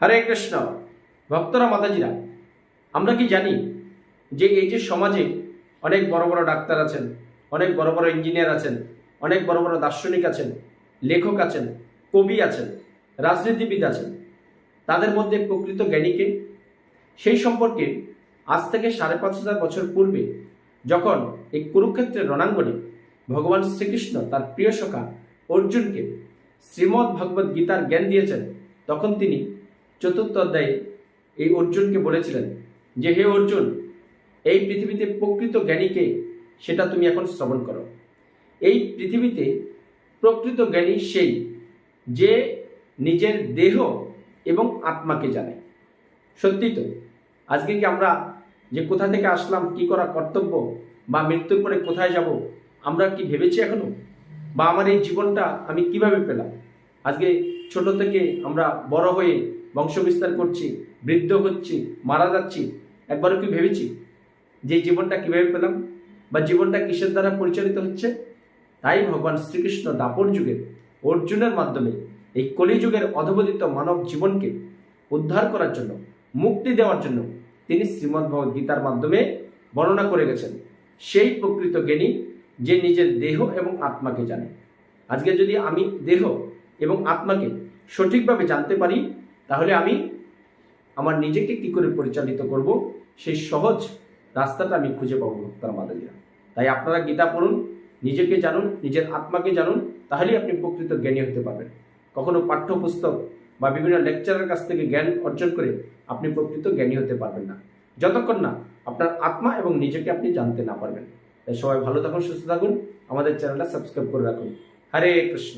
হরে কৃষ্ণ। ভক্তরা, মাতাজিরা, আমরা কি জানি যে এই যে সমাজে অনেক বড় বড় ডাক্তার আছেন, অনেক বড় বড় ইঞ্জিনিয়ার আছেন, অনেক বড় বড় দার্শনিক আছেন, লেখক আছেন, কবি আছেন, রাজনীতিবিদ আছেন, তাদের মধ্যে প্রকৃত জ্ঞানীকে? সেই সম্পর্কে আজ থেকে ৫,৫০০ বছর পূর্বে যখন এই কুরুক্ষেত্রের রণাঙ্গনে ভগবান শ্রীকৃষ্ণ তার প্রিয় সখা অর্জুনকে শ্রীমদ্ ভগবদ্ গীতার জ্ঞান দিয়েছেন, তখন তিনি চতুর্থ অধ্যায়ে এই অর্জুনকে বলেছিলেন যে, হে অর্জুন, এই পৃথিবীতে প্রকৃত জ্ঞানীকে সেটা তুমি এখন শ্রবণ করো। এই পৃথিবীতে প্রকৃত জ্ঞানী সেই যে নিজের দেহ এবং আত্মাকে জানে। সত্যি তো, আজকে কি আমরা যে কোথা থেকে আসলাম, কি করা কর্তব্য, বা মৃত্যুর পরে কোথায় যাব, আমরা কি ভেবেছি এখনো? বা আমার এই জীবনটা আমি কিভাবে পেলাম? আজকে ছোট থেকে আমরা বড় হয়ে বংশ বিস্তার করছি, বৃদ্ধ হচ্ছি, মারা যাচ্ছি, একবারও কি ভেবেছি যে জীবনটা কিভাবে পেলাম বা জীবনটা কিসের দ্বারা পরিচালিত হচ্ছে? তাই ভগবান শ্রীকৃষ্ণ দাপর যুগে অর্জুনের মাধ্যমে এই কলিযুগের অধপতিত মানব জীবনকে উদ্ধার করার জন্য, মুক্তি দেওয়ার জন্য তিনি শ্রীমদ্ ভগবদ্ গীতার মাধ্যমে বর্ণনা করে গেছেন সেই প্রকৃত জ্ঞানী যে নিজের দেহ এবং আত্মাকে জানে। আজকে যদি আমি দেহ এবং আত্মাকে সঠিকভাবে জানতে পারি, তাহলে আমি আমার নিজেকে কি করে পরিচালিত করব, সেই সহজ রাস্তাটা আমি খুঁজে পাবো ভক্তরা, মাতাজিরা। তাই আপনারা গীতা পড়ুন, নিজেকে জানুন, নিজের আত্মাকে জানুন, তাহলেই আপনি প্রকৃত জ্ঞানী হতে পারবেন। কখনো পাঠ্যপুস্তক বা বিভিন্ন লেকচারের কাছ থেকে জ্ঞান অর্জন করে আপনি প্রকৃত জ্ঞানী হতে পারবেন না, যতক্ষণ না আপনার আত্মা এবং নিজেকে আপনি জানতে না পারবেন। তাই সবাই ভালো থাকুন, সুস্থ থাকুন, আমাদের চ্যানেলটা সাবস্ক্রাইব করে রাখুন। হরে কৃষ্ণ।